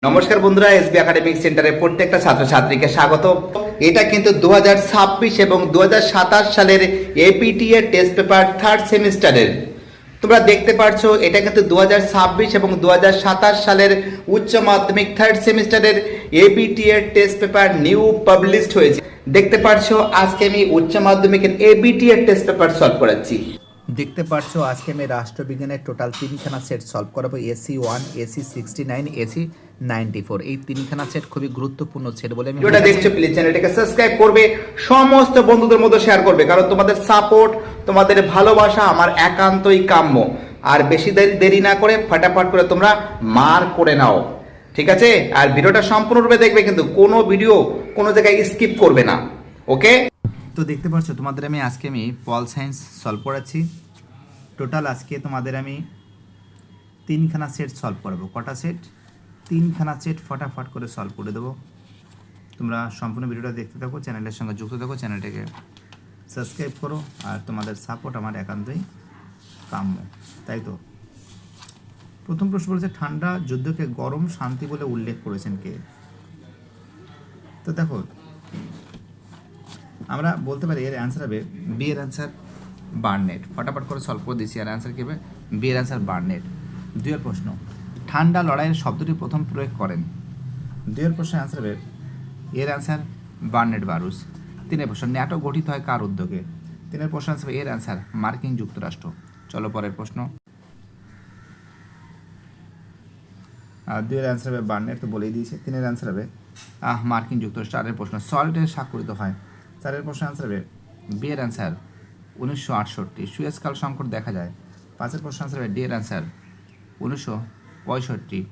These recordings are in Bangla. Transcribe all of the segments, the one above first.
নমস্কার বন্ধুরা, এসবি একাডেমিক সেন্টারে প্রত্যেকটা ছাত্রছাত্রীকে স্বাগত। এটা কিন্তু 2026 এবং 2027 সালের এপিটি এর টেস্ট পেপার থার্ড সেমিস্টারের। তোমরা দেখতে পাচ্ছো এটা কিন্তু 2026 এবং 2027 সালের উচ্চ মাধ্যমিক থার্ড সেমিস্টারের এপিটি এর টেস্ট পেপার নিউ পাবলিশড হয়েছে। দেখতে পাচ্ছো আজকে আমি উচ্চ মাধ্যমিকের এপিটি এর টেস্ট পেপার সলভ করাচ্ছি। দেখতে পাচ্ছো আজকে আমি রাষ্ট্রবিজ্ঞানের টোটাল তিনখানা সেট সলভ করাবো। AC1, AC69, AC94, এই তিনখানা সেট খুবই গুরুত্বপূর্ণ সেট বলে আমি ভিডিওটা দেখছো, প্লিজ চ্যানেলটাকে সাবস্ক্রাইব করবে, সমস্ত বন্ধুদের মধ্যে শেয়ার করবে, কারণ তোমাদের সাপোর্ট, তোমাদের ভালোবাসা আমার একান্তই কাম্য। আর বেশি দেরি না করে ফটাফট করে তোমরা মার্ক করে নাও, ঠিক আছে? আর ভিডিওটা সম্পূর্ণরূপে দেখবে, কিন্তু কোনো ভিডিও কোনো জায়গায় স্কিপ করবে না, ওকে? তো দেখতে পাচ্ছ তোমাদের আজকে আমি পল সায়েন্স সলভ করাচ্ছি। টোটাল আজকে তোমাদের আমি তিনখানা সেট সলভ করাবো। কটা সেট? তিনখানা সেট ফটাফট করে সলভ করে দেবো। তোমরা সম্পূর্ণ ভিডিওটা দেখতে থাকো, চ্যানেলের সঙ্গে যুক্ত থাকো, চ্যানেলটাকে সাবস্ক্রাইব করো। আর তোমাদের সাপোর্ট আমার একান্তই কাম্য, তাই তো? প্রথম প্রশ্ন বলেছে, ঠান্ডা যুদ্ধকে গরম শান্তি বলে উল্লেখ করেছেন কে? তো দেখো, আমরা বলতে পারি এর অ্যান্সার হবে বি এর অ্যান্সার বার্নেট। ফটাফট করে সলভ করে দিচ্ছি। আর অ্যান্সার কী হবে? বি এর অ্যান্সার বার্নেট। দুইয়ের প্রশ্ন, ঠান্ডা লড়াইয়ের শব্দটি প্রথম প্রয়োগ করেন? দুইয়ের প্রশ্নের অ্যান্সার হবে এর অ্যান্সার বার্নেট বারুস। তিনের প্রশ্ন, ন্যাটো গঠিত হয় কার উদ্যোগে? তিনের প্রশ্ন অ্যান্সার এর অ্যান্সার মার্কিন যুক্তরাষ্ট্র। চলো পরের প্রশ্ন। দুইয়ের অ্যান্সার হবে বার্নেট, তো বলেই দিয়েছে। তিনের অ্যান্সার হবে মার্কিন যুক্তরাষ্ট্র। চারের প্রশ্ন, সল্টের স্বাক্ষরিত হয়? চারের প্রশ্ন অ্যান্সার হবে বি এর অ্যান্সার 1968। সুয়েজ কাল সংকট দেখা যায়? পাঁচের প্রশ্ন অ্যান্সার হবে ডি এর অ্যান্সার 1965।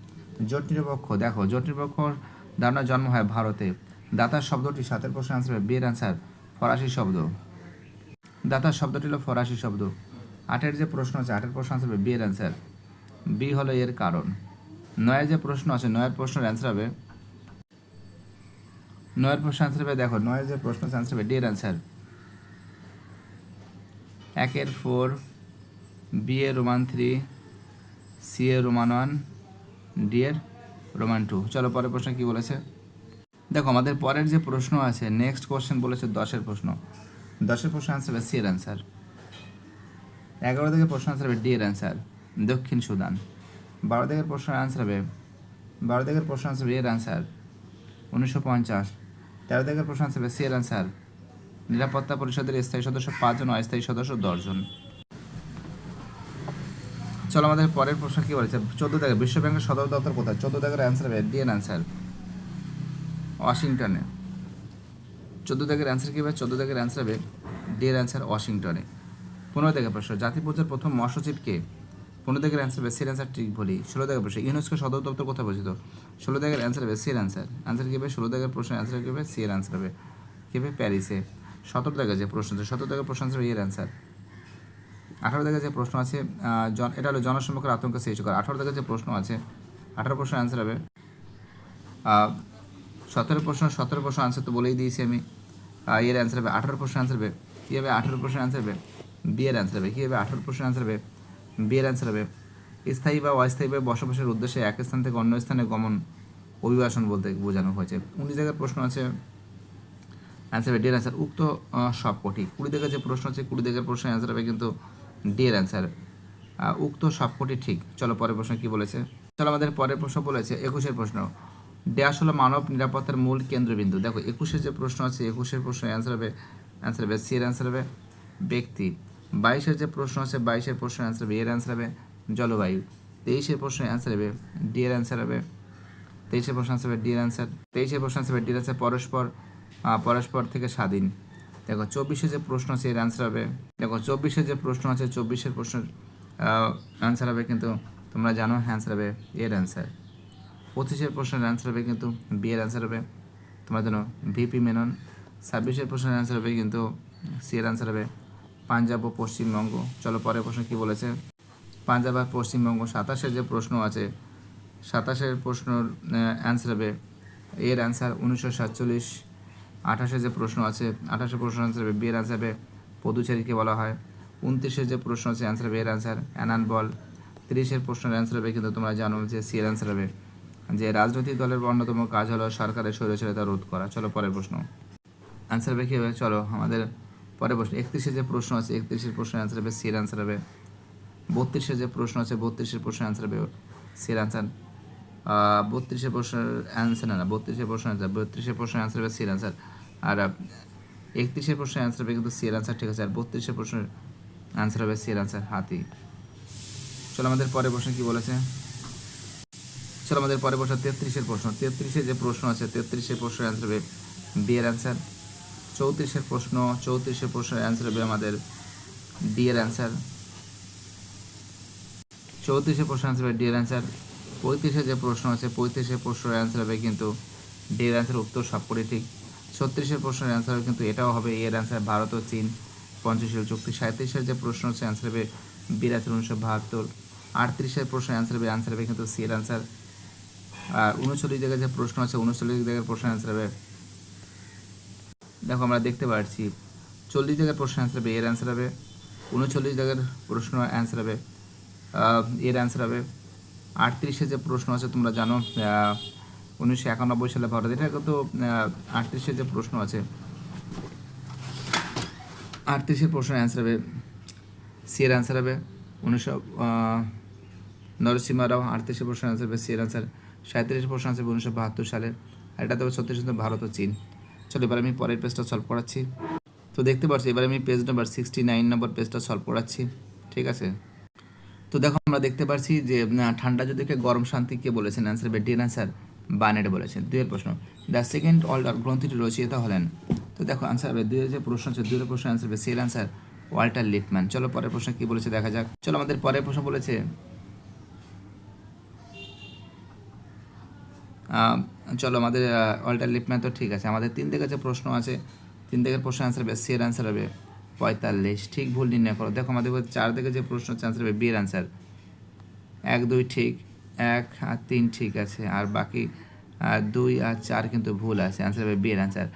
জোট নিরপেক্ষ, দেখো জোট নিরপেক্ষ ধারণার জন্ম হয় ভারতে। দাতার শব্দটি, সাতের প্রশ্ন অ্যান্সার হবে বি এর অ্যান্সার ফরাসি শব্দ। দাতার শব্দটি হলো ফরাসি শব্দ। আটের যে প্রশ্ন আছে, আটের প্রশ্ন অ্যান্সার হবে বি এর অ্যান্সার বি হলো এর কারণ। নয়ের যে প্রশ্ন আছে, নয়ের প্রশ্নের অ্যান্সার হবে, নয়ের প্রশ্ন অ্যান্সার হবে, দেখো নয়ের যে প্রশ্ন আছে অ্যান্সার হবে ডি এর অ্যান্সার একের 4, বি এর রোমান 3, সি এর রোমান 1, ডি এর রোমান 2। চলো পরের প্রশ্ন কি বলেছে দেখো। আমাদের পরের যে প্রশ্ন আছে, নেক্সট কোশ্চেন বলেছে 10-এর প্রশ্ন। 10-এর প্রশ্ন অ্যান্সার হবে সি এর অ্যান্সার। 11 থেকে প্রশ্ন অ্যান্সার হবে ডি এর অ্যান্সার দক্ষিণ সুদান। 12 থেকে প্রশ্ন অ্যান্সার হবে, 12 থেকে প্রশ্ন অ্যান্সার হবে এর অ্যান্সার 1950। 13 থেকে প্রশ্ন অ্যান্সার হবে সি এর অ্যান্সার নিরাপত্তা পরিষদের স্থায়ী সদস্য 5 জন, অস্থায়ী সদস্য 10 জন। চলো আমাদের পরের প্রশ্ন কি বলেছে। 14 থেকে, বিশ্ব ব্যাংকের সদর দপ্তর কোথায়? 14 থেকে অ্যান্সার হবে ডি এর অ্যান্সার ওয়াশিংটনে। 14 থেকে অ্যান্সার কি হবে? 14 থেকে অ্যান্সার হবে ডি এর অ্যান্সার ওয়াশিংটনে। 15 থেকে প্রশ্ন, জাতিপুঞ্জের প্রথম মহাসচিব কে? 15 থেকে অ্যান্সার হবে সি এর অ্যান্সার ট্রিপোলি। 16 থেকে প্রশ্ন, ইউনেস্কো সদর দপ্তর কোথায় অবস্থিত? 16 থেকে অ্যান্সার হবে সি এর অ্যান্সার। অ্যান্সার কি হবে? 16 থেকে প্রশ্ন অ্যান্সার কি হবে? সি এর অ্যান্সার হবে কি হবে? প্যারিসে। 17 থেকে যে প্রশ্ন আছে, 17 থেকে প্রশ্ন অ্যান্সার হবে এর অ্যান্সার। 18 থেকে যে প্রশ্ন আছে, এটা হলো জনসম্মুখের আতঙ্ক সৃষ্টি করে। 18 থেকে যে প্রশ্ন আছে, 18 প্রশ্ন অ্যান্সার হবে 17 প্রশ্ন। 17 প্রশ্ন অ্যান্সার তো বলেই দিয়েছি আমি, এর অ্যান্সার হবে 18 প্রশ্ন অ্যান্সার হবে কী হবে? 18 প্রশ্ন অ্যান্সার হবে বি এর অ্যান্সার হবে কী হবে? 18 প্রশ্ন অ্যান্সার হবে বি এর অ্যান্সার হবে স্থায়ী বা অস্থায়ীভাবে বসবাসের উদ্দেশ্যে এক স্থান থেকে অন্য স্থানে গমন অভিবাসন বলতে বোঝানো হয়েছে। 19 জায়গায় প্রশ্ন আছে, অ্যান্সার হবে ডি এর অ্যান্সার উক্ত সবকটি। 20 থেকে যে প্রশ্ন আছে, 20 থেকে প্রশ্ন অ্যান্সার হবে কিন্তু ডি এর অ্যান্সার উক্ত সবকটি ঠিক। চলো পরের প্রশ্ন কি বলেছে। চলো আমাদের পরের প্রশ্ন বলেছে 21-এর প্রশ্ন, ড্যাশ হলো মানব নিরাপত্তার মূল কেন্দ্রবিন্দু? দেখো 21-এর যে প্রশ্ন আছে, 21-এর প্রশ্ন অ্যান্সার হবে সি এর অ্যান্সার হবে ব্যক্তি। 22-এর যে প্রশ্ন আছে, 22-এর প্রশ্ন অ্যান্সার হবে এর অ্যান্সার হবে জলবায়ু। 23-এর প্রশ্ন অ্যান্সার হবে ডি এর অ্যান্সার হবে 23-এর প্রশ্ন অ্যান্সার হবে ডি এর অ্যান্সার 23-এর প্রশ্ন অ্যান্সার হবে ডি এর অ্যান্সার পরস্পর থেকে স্বাধীন। দেখো 24-এর যে প্রশ্ন আছে এর অ্যান্সার হবে, দেখো 24-এর যে প্রশ্ন আছে, 24-এর প্রশ্নের অ্যান্সার হবে কিন্তু তোমরা জানো অ্যান্সার হবে এর অ্যান্সার। 25-এর প্রশ্নের অ্যান্সার হবে কিন্তু বি এর অ্যান্সার হবে তোমরা জানো ভিপি মেনন। 26-এর প্রশ্নের অ্যান্সার হবে কিন্তু সি এর অ্যান্সার হবে পাঞ্জাব ও পশ্চিমবঙ্গ। চলো পরের প্রশ্ন কি বলেছে। পাঞ্জাব আর পশ্চিমবঙ্গ। 27-এর যে প্রশ্ন আছে, 27-এর প্রশ্নের অ্যান্সার হবে এর অ্যান্সার 1947। 28-এর যে প্রশ্ন আছে, 28-এর প্রশ্ন অ্যান্সার হবে বি এর অ্যান্সার হবে পদুচেরিকে বলা হয়। 29-এর যে প্রশ্ন আছে অ্যান্সার হবে এর অ্যান্সার অ্যানান বল। 30-এর প্রশ্নের অ্যান্সার হবে কিন্তু তোমরা জানো যে সি এর অ্যান্সার হবে যে রাজনৈতিক দলের অন্যতম কাজ হলো সরকারের স্বৈরচারিতা রোধ করা। চলো পরের প্রশ্ন অ্যান্সার হবে কী হবে। চলো আমাদের পরের প্রশ্ন 31-এর যে প্রশ্ন আছে 31-এর প্রশ্নের অ্যান্সার হবে সি এর অ্যান্সার হবে। 32-এর যে প্রশ্ন আছে 32-এর প্রশ্নের অ্যান্সার হবে সি এর অ্যান্সার। 32-এর প্রশ্নের অ্যান্সার না 32-এর প্রশ্নের অ্যান্সার 32-এর প্রশ্নের অ্যান্সার হবে সি এর অ্যান্সার। আর 31-এর প্রশ্নের অ্যান্সার হবে কিন্তু সি এর অ্যান্সার, ঠিক আছে। আর 32-এর প্রশ্নের অ্যান্সার হবে সি এর অ্যান্সার হাতি। চলো আমাদের পরের প্রশ্ন কি বলেছে। চলো আমাদের পরের প্রশ্ন 33-এর প্রশ্ন। 33-এর যে প্রশ্ন আছে 33-এর প্রশ্নের অ্যান্সার হবে বি এর অ্যান্সার। 34-এর প্রশ্ন 34-এর প্রশ্নের অ্যান্সার হবে আমাদের ডি এর অ্যান্সার। 34-এর প্রশ্ন অ্যান্সার হবে ডি এর অ্যান্সার। 35-এর যে প্রশ্ন আছে 35-এর প্রশ্নের অ্যান্সার হবে কিন্তু ডি এর অ্যান্সার, উত্তর সবকটি ঠিক। 36-এর প্রশ্নের অ্যান্সার হবে কিন্তু এটাও হবে এর অ্যান্সার, ভারত ও চীন পঞ্চশীল চুক্তি। 37-এর যে প্রশ্ন আছে অ্যান্সার হবে বি এর অ্যান্সার 1972। 38-এর প্রশ্নের অ্যান্সার হবে কিন্তু সি এর অ্যান্সার। আর 39 জায়গায় যে প্রশ্ন আছে 39 জায়গার প্রশ্নের অ্যান্সার হবে, দেখো আমরা দেখতে পাচ্ছি 40 জায়গার প্রশ্ন অ্যান্সার হবে এর অ্যান্সার হবে। 39 জায়গার প্রশ্ন অ্যান্সার হবে এর অ্যান্সার হবে। 38-এর যে প্রশ্ন আছে তোমরা জানো 1991 সালে ভারত, এটা কিন্তু 38-এর যে প্রশ্ন আছে 38-এর প্রশ্নের অ্যান্সার হবে সি এর অ্যান্সার হবে। নরসিংহ রাও 38-এর প্রশ্নের অ্যান্সার হবে সি এর অ্যান্সার। 37-এর প্রশ্ন আছে 1972 সালে, আর এটা তবে 36 ভারত ও চীন। চলো এবার আমি পরের পেজটা সলভ করাচ্ছি। তো দেখতে পাচ্ছি এবার আমি পেজ নাম্বার 69 নম্বর পেজটা সলভ করাচ্ছি, ঠিক আছে। তো দেখো আমরা দেখতে পাচ্ছি যে ঠান্ডা যুদ্ধকে গরম শান্তি কে বলেছেন, অ্যান্সার হবে ডি অ্যান্সার বার্নেট বলেছেন। 2-এর প্রশ্ন দ্য সেকেন্ড ওয়াল্টার গ্রন্থিটি রচয়িতা হলেন। তো দেখো অ্যান্সার হবে 2-এর যে প্রশ্ন আছে 2-এর প্রশ্ন অ্যান্সার হবে সি এর অ্যান্সার ওয়াল্টার লিপম্যান। চলো পরের প্রশ্ন কি বলেছে দেখা যাক। চলো আমাদের পরের প্রশ্ন বলেছে চলো আমাদের ওয়াল্টার লিপম্যান তো ঠিক আছে। আমাদের 3 দিকের যে প্রশ্ন আছে 3 দিকের প্রশ্ন অ্যান্সার হবে সি এর অ্যান্সার হবে 45। ঠিক ভুল নির্ণয় করো। দেখো আমাদের 4 দিকের যে প্রশ্ন আছে অ্যান্সার হবে বি এর অ্যান্সার 1 2 ঠিক, 1 আর 3 ঠিক আছে, আর বাকি 2 আর 4 কিন্তু ভুল আছে, অ্যান্সার হবে বি এর অ্যান্সার।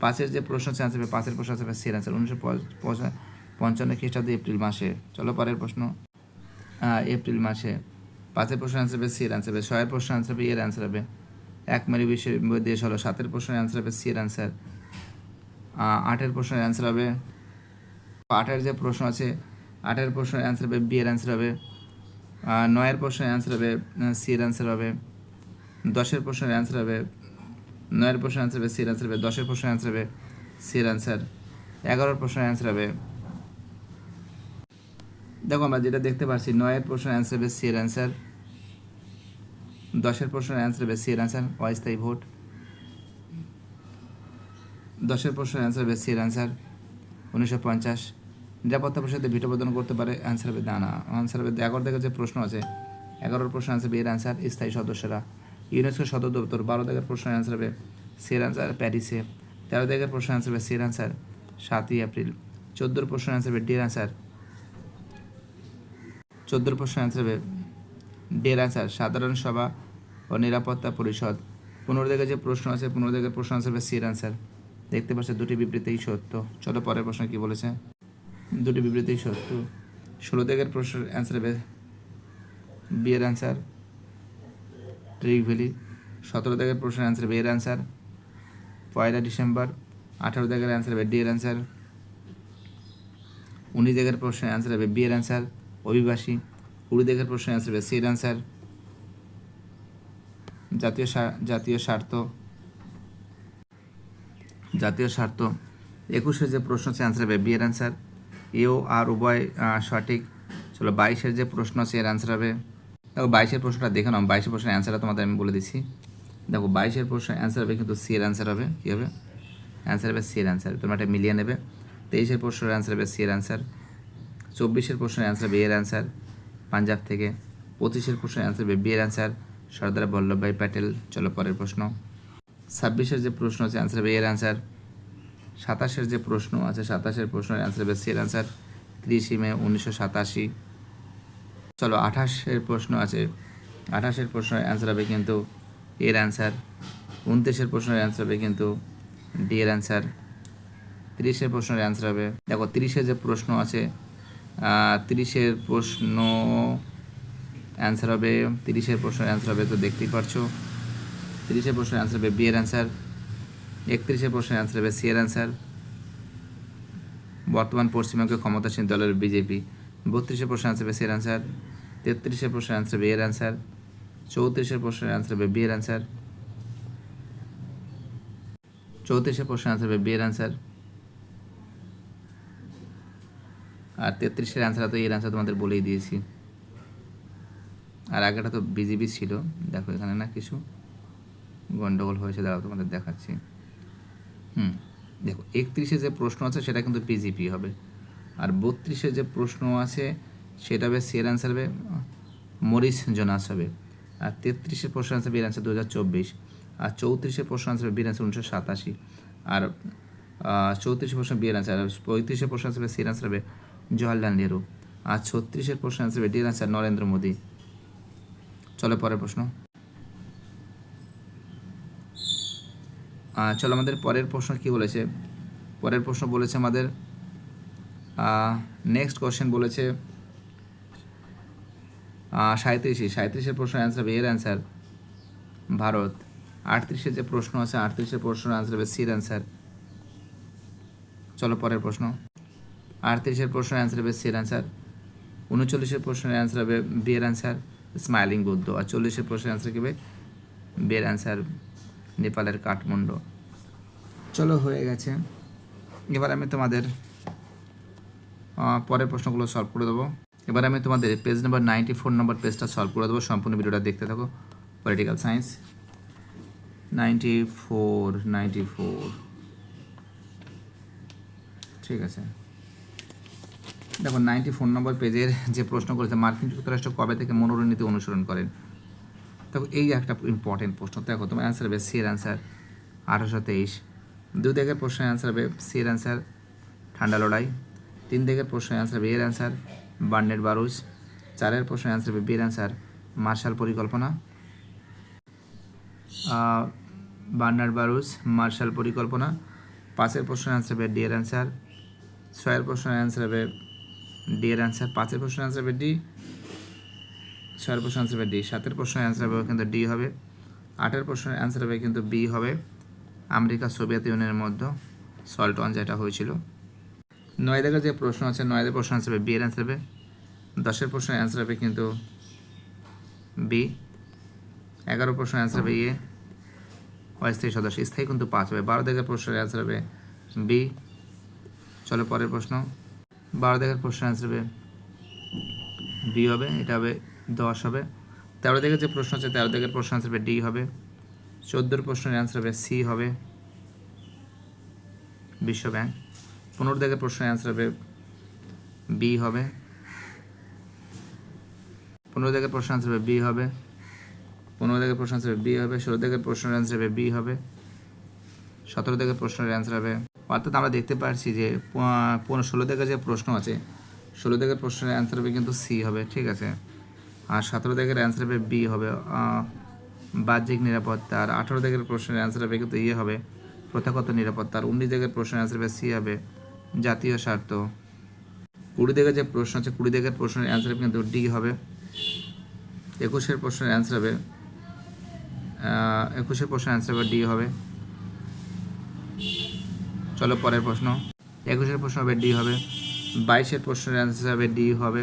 5-এর যে প্রশ্ন আছে অ্যান্সার হবে 5-এর প্রশ্ন আছে সি এর অ্যান্সার 1955 খ্রিস্টাব্দে এপ্রিল মাসে। চলো পরের প্রশ্ন এপ্রিল মাসে। 5-এর প্রশ্ন অ্যান্সার হবে সি এর অ্যান্সার হবে। 6-এর প্রশ্ন অ্যান্সার হবে এর অ্যান্সার হবে এক মেরু বিশ্বের দেশ হলো। 7-এর প্রশ্নের অ্যান্সার হবে সি এর অ্যান্সার। 8-এর প্রশ্নের অ্যান্সার হবে 8-এর যে প্রশ্ন আছে 8-এর প্রশ্নের অ্যান্সার হবে বি এর অ্যান্সার হবে। 9-এর প্রশ্নের অ্যান্সার হবে সি এর অ্যান্সার হবে। 10-এর প্রশ্নের অ্যান্সার হবে 9-এর প্রশ্নের অ্যান্সার হবে সি এর অ্যান্সার হবে। 10-এর প্রশ্নের অ্যান্সার হবে সি এর অ্যান্সার। 11-এর প্রশ্নের অ্যান্সার হবে, দেখো আমরা যেটা দেখতে পাচ্ছি 9-এর প্রশ্নের অ্যান্সার হবে সি এর অ্যান্সার। 10-এর প্রশ্নের অ্যান্সার হবে সি এর অ্যান্সার অস্থায়ী ভোট। 10-এর প্রশ্নের অ্যান্সার হবে সি এর অ্যান্সার 1950। নিরাপত্তা পরিষদে ভিটো প্রদান করতে পারে, অ্যান্সার হবে না। অ্যান্সার হবে 11 থেকে যে প্রশ্ন আছে 11-এর প্রশ্ন অ্যান্সার হবে এর অ্যান্সার স্থায়ী সদস্যরা। ইউনেস্কোর সদর দপ্তর 12 থেকে প্রশ্নের অ্যান্সার হবে সি এর অ্যান্সার প্যারিসে। 13 থেকে প্রশ্ন অ্যান্সার হবে সি এর অ্যান্সার 7ই এপ্রিল। 14-এর প্রশ্ন অ্যান্সার হবে ডি এর অ্যান্সার 14-এর প্রশ্ন অ্যান্সার হবে ডি এর অ্যান্সার সাধারণ সভা ও নিরাপত্তা পরিষদ। 15 থেকে যে প্রশ্ন আছে 15 থেকে প্রশ্ন অ্যান্সার হবে সি এর অ্যান্সার। দেখতে পাচ্ছ দুটি বিবৃতিই সত্য। চলো পরের প্রশ্ন কি বলেছে, দুটি বিবৃতিই সত্য। 16 থেকে প্রশ্নের অ্যান্সার হবে বি এর অ্যান্সার ট্রিক ভ্যালি। 17 থেকে প্রশ্নের অ্যান্সার হবে এর অ্যান্সার 1 ডিসেম্বর। 18 থেকে অ্যান্সার হবে ডি এর অ্যান্সার। 19 থেকে প্রশ্নের অ্যান্সার হবে বি এর অ্যান্সার অভিবাসী। 20 থেকে প্রশ্নের অ্যান্সার হবে সি এর অ্যান্সার জাতীয় স্বার্থ। 21-এর যে প্রশ্ন আছে অ্যান্সার হবে বি এর অ্যান্সার এও আর উভয় সঠিক। চলো 22-এর যে প্রশ্ন আছে এর অ্যান্সার হবে, দেখো 22-এর প্রশ্নটা দেখে নাও। 22-এর প্রশ্নের অ্যান্সারটা তোমাদের আমি বলে দিচ্ছি। দেখো 22-এর প্রশ্নের অ্যান্সার হবে কিন্তু সি এর অ্যান্সার হবে, কী হবে অ্যান্সার হবে সি এর অ্যান্সার, তোমরা এটা মিলিয়ে নেবে। 23-এর প্রশ্নের অ্যান্সার হবে সি এর অ্যান্সার। 24-এর প্রশ্নের অ্যান্সার হবে এর অ্যান্সার পাঞ্জাব থেকে। 25-এর প্রশ্নের অ্যান্সার হবে বি এর অ্যান্সার সর্দার বল্লভভাই প্যাটেল। চলো পরের প্রশ্ন 26-এর যে প্রশ্ন আছে অ্যান্সার হবে এর অ্যান্সার। 27-এর যে প্রশ্ন আছে 27-এর প্রশ্নের অ্যান্সার হবে সি এর অ্যান্সার 30 মে 1987। চলো 28-এর প্রশ্ন আছে 28-এর প্রশ্নের অ্যান্সার হবে কিন্তু এর অ্যান্সার। 29-এর প্রশ্নের অ্যান্সার হবে কিন্তু ডি এর অ্যান্সার। 30-এর প্রশ্নের অ্যান্সার হবে, দেখো 30-এর যে প্রশ্ন আছে 30-এর প্রশ্ন অ্যান্সার হবে 30-এর প্রশ্নের অ্যান্সার হবে তো দেখতেই পারছো 30-এর প্রশ্নের অ্যান্সার হবে বি এর অ্যান্সার। 31-এর প্রশ্নের অ্যান্সার হবে সি এর অ্যান্সার। বর্তমান পশ্চিমবঙ্গের ক্ষমতাসীন দলের বিজেপি। 32-এর প্রশ্নের অ্যান্সার হবে সি এর অ্যান্সার। 33-এর প্রশ্নের অ্যান্সার হবে এর অ্যান্সার। 34-এর প্রশ্নের অ্যান্সার হবে বি এর অ্যান্সার। 34-এর প্রশ্নের অ্যান্সার হবে বি এর অ্যান্সার। আর 33-এর অ্যান্সার তো এর অ্যান্সার তোমাদের বলেই দিয়েছি। আর আগেটা তো বিজেপি ছিল, দেখো এখানে না কিছু গন্ডগোল হয়েছে, দাঁড়াও তোমাদের দেখাচ্ছি। দেখো 31-এ যে প্রশ্ন আছে সেটা কিন্তু বিজেপি হবে, আর 32-এ যে প্রশ্ন আছে সেটা হবে সি এর অ্যান্সার হবে মরিস জোনাস হবে। আর 33-এর প্রশ্ন অ্যান্সার বি এর অ্যান্সার 2024। আর 34-এর প্রশ্ন অ্যান্সার বি এর অ্যান্সার 1987। আর 34-এর প্রশ্ন বি এর অ্যান্সার। আর 35-এর প্রশ্ন অ্যান্সার সি এর অ্যান্সার হবে জওয়াহরলাল নেহরু। আর 36-এর প্রশ্ন অ্যান্সার হবে ডি এর অ্যান্সার নরেন্দ্র মোদী। চলো পরের প্রশ্ন। চলো আমাদের পরের প্রশ্ন কি বলেছে। পরের প্রশ্ন বলেছে আমাদের নেক্সট কোশ্চেন বলেছে 37-এর প্রশ্ন অ্যান্সার হবে এর অ্যান্সার ভারত। 38-এর যে প্রশ্ন আছে 38-এর প্রশ্নের অ্যান্সার হবে সি এর অ্যান্সার। চলো পরের প্রশ্ন। 38-এর প্রশ্নের অ্যান্সার হবে সি এর অ্যান্সার। 39-এর প্রশ্নের অ্যান্সার হবে বি এর অ্যান্সার স্মাইলিং বুদ্ধ। আর 40-এর প্রশ্নের অ্যান্সার কি হবে বি এর অ্যান্সার নেপালের কাঠমান্ডু। চলো হয়ে গেছে। এবার আমি তোমাদের পরের প্রশ্নগুলো সলভ করে দেবো। এবার আমি তোমাদের পেজ নাম্বার 94 নম্বর পেজটা সলভ করে দেবো। সম্পূর্ণ ভিডিওটা দেখতে থাকো। Political science 94। ঠিক আছে, দেখো 94 নম্বর পেজের যে প্রশ্ন করেছে, মার্কিন যুক্তরাষ্ট্র কবে থেকে মনোরণনীতি অনুসরণ করেন। দেখো এই একটা ইম্পর্টেন্ট প্রশ্ন। দেখো তোমার অ্যান্সার হবে সি এর অ্যান্সার 1823। 2 দিকের প্রশ্নের অ্যান্সার হবে সি এর অ্যান্সার ঠান্ডা লড়াই। 3 দিকের প্রশ্নের অ্যান্সার হবে এর অ্যান্সার বার্নের বারুজ। 4-এর প্রশ্নের অ্যান্সার হবে বি এর অ্যান্সার মার্শাল পরিকল্পনা। বার্নার বারুজ মার্শাল পরিকল্পনা। 5-এর প্রশ্নের অ্যান্সার হবে ডি এর অ্যান্সার। 6-এর প্রশ্নের অ্যান্সার হবে ডি এর অ্যান্সার। 5-এর প্রশ্নের অ্যান্সার হবে ডি। 6-এর প্রশ্নের অ্যান্সার হবে ডি। 7-এর প্রশ্নের অ্যান্সার হবে কিন্তু ডি হবে। 8-এর প্রশ্নের অ্যান্সার হবে কিন্তু বি হবে, আমেরিকা সোভিয়েত ইউনিয়নের মধ্যে সল্ট অন যেটা হয়েছিল। 9 দিকের যে প্রশ্ন আছে 9-এর প্রশ্ন অ্যান্সার হবে বি এর অ্যান্সার হবে। 10-এর প্রশ্নের অ্যান্সার হবে কিন্তু বি। 11 প্রশ্নের অ্যান্সার হবে এ অস্থায়ী সদস্য, স্থায়ী কিন্তু 5 হবে। 12 দিকের প্রশ্নের অ্যান্সার হবে বি। চলো পরের প্রশ্ন। 12 দিকের প্রশ্নের অ্যান্সার হবে বি হবে, এটা হবে 10 হবে। 13 দিকের যে প্রশ্ন আছে 13 দিকের প্রশ্ন অ্যান্সার হবে ডি হবে। 14-এর প্রশ্নের অ্যান্সার হবে সি হবে বিশ্ব ব্যাংক। 15 দিকের প্রশ্নের অ্যান্সার হবে বি হবে। 15 দিকের প্রশ্নের অ্যান্সার হবে বি হবে। 15 দিকের প্রশ্ন অ্যান্সার হবে বি হবে। 16 দিকের প্রশ্নের অ্যান্সার হবে বি হবে। 17 দিকের প্রশ্নের অ্যান্সার হবে, অর্থাৎ আমরা দেখতে পাচ্ছি যে 16 দিকের যে প্রশ্ন আছে 16 দিকের প্রশ্নের অ্যান্সার হবে কিন্তু সি হবে। ঠিক আছে, আর 17 দিকের অ্যান্সার হবে বি হবে বাহ্যিক নিরাপত্তা। আর 18 দিকের প্রশ্নের অ্যান্সার হবে কিন্তু ইয়ে হবে প্রথাগত নিরাপত্তা। আর 19 দিকের প্রশ্নের অ্যান্সার হবে সি হবে জাতীয় স্বার্থ। 20 দিকের যে প্রশ্ন আছে 20 দিকের প্রশ্নের অ্যান্সার হবে কিন্তু ডি হবে। 21-এর প্রশ্নের অ্যান্সার হবে 21-এর প্রশ্নের অ্যান্সার হবে ডি হবে। চলো পরের প্রশ্ন। 21-এর প্রশ্ন হবে ডি হবে। 22-এর প্রশ্নের অ্যান্সার হবে ডি হবে।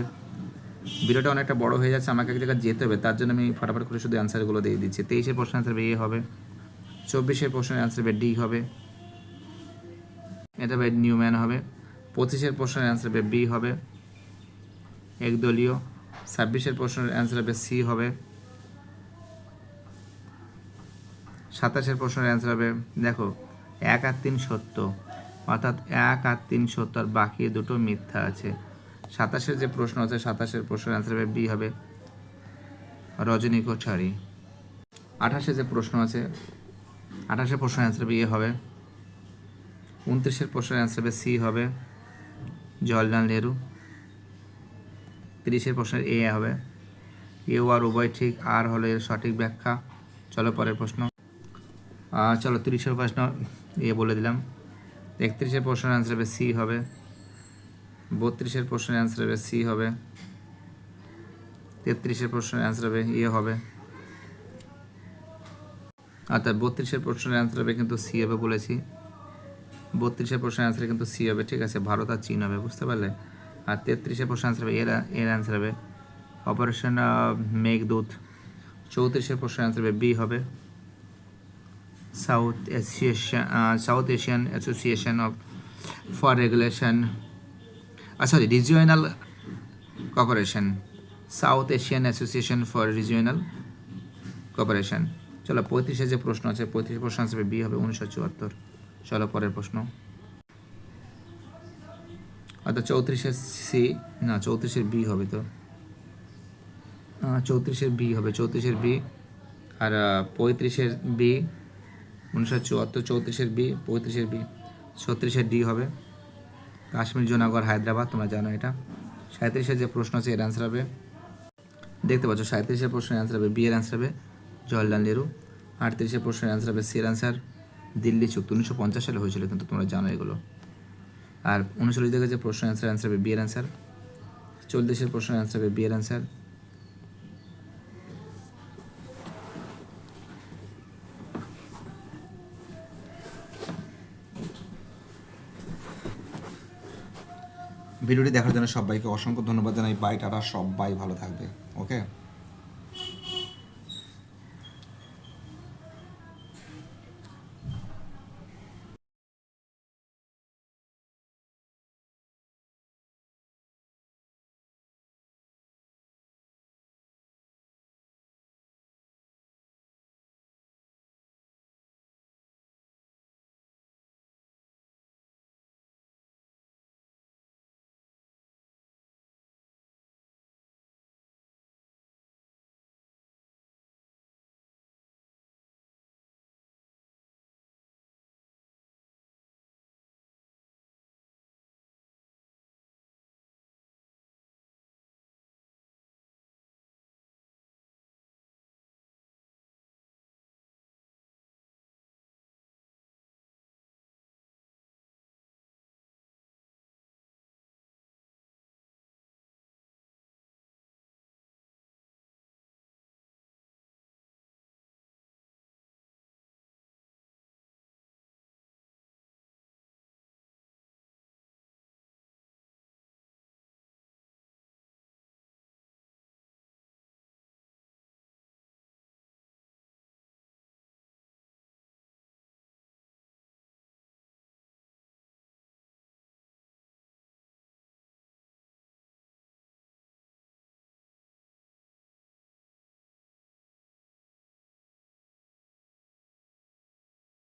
ভিডিওটা অনেকটা বড় হয়ে যাচ্ছে, আমাকে এক জায়গায় যেতে হবে, তার জন্য আমি ফটাফট করে শুধু অ্যান্সারগুলো দিয়ে দিচ্ছি। 23-এর প্রশ্নের অ্যান্সার হবে এ হবে। 24-এর প্রশ্নের অ্যান্সার হবে ডি হবে, এটা হবে নিউম্যান হবে। 25-এর প্রশ্নের অ্যান্সার হবে বি হবে একদলীয়। 26-এর প্রশ্নের অ্যান্সার হবে সি হবে। 27-এর প্রশ্নের অ্যান্সার হবে দেখো 1 আর 3 সত্য, অর্থাৎ 1 আর 3 সত্য আর বাকি দুটো মিথ্যা আছে। 27-এর যে প্রশ্ন আছে 27-এর প্রশ্নের অ্যান্সার হবে বি হবে রজনী কোঠারি। 28-এর যে প্রশ্ন আছে 28-এর প্রশ্নের অ্যান্সার হবে এ হবে। 29-এর প্রশ্নের অ্যান্সার হবে সি হবে জওয়াহরলাল নেহরু। 30-এর প্রশ্নের এ হবে। এ আর উভয় ঠিক, আর হলো এর সঠিক ব্যাখ্যা। চলো পরের প্রশ্ন। চলো 30-এর প্রশ্ন এ বলে দিলাম। 31-এর প্রশ্নের অ্যান্সার হবে সি হবে। 32-এর প্রশ্নের অ্যান্সার হবে সি হবে। 33-এর প্রশ্নের অ্যান্সার হবে এ হবে। অর্থাৎ 32-এর প্রশ্নের অ্যান্সার হবে কিন্তু সি হবে বলেছি। 32-এর প্রশ্নের অ্যান্সার কিন্তু সি হবে, ঠিক আছে, ভারত আর চীন হবে, বুঝতে পারলে। আর 33-এর প্রশ্নের অ্যান্সার হবে এর অ্যান্সার হবে অপারেশন মেঘদূত। 34-এর প্রশ্নের অ্যান্সার হবে বি হবে south Asian association of for regulation, sorry, regional cooperation, south Asian association for regional cooperation. চলো 35-এর যে প্রশ্ন আছে, 35 প্রশ্ন আসবে বি হবে 1974। চলো পরের প্রশ্ন। অর্থাৎ 34-এর সি, না 34-এর বি হবে, তো 34-এর বি হবে, 34-এর বি। আর 35-এর বি 1974, 34-এর বি, 35-এর বি, 36-এর ডি হবে কাশ্মীর, জুনাগড়, হায়দ্রাবাদ, তোমরা জানো এটা। 37-এর যে প্রশ্ন আছে এর অ্যান্সার হবে, দেখতে পাচ্ছ 37-এর প্রশ্নের অ্যান্সার হবে বি এর অ্যান্সার হবে জওহরলাল নেহরু। 38-এর প্রশ্নের অ্যান্সার হবে সি এর অ্যান্সার দিল্লি চুক্তি, 1950 সালে হয়েছিল, কিন্তু তোমরা জানো এগুলো। আর 39 থেকে যে প্রশ্নের অ্যান্সার হবে বি এর অ্যান্সার। 40-এর প্রশ্নের অ্যান্সার হবে বি এর অ্যান্সার। ভিডিওটি দেখার জন্য সবাইকে অসংখ্য ধন্যবাদ জানাই। বাই, টাটা, সবাই ভালো থাকবে। ওকে।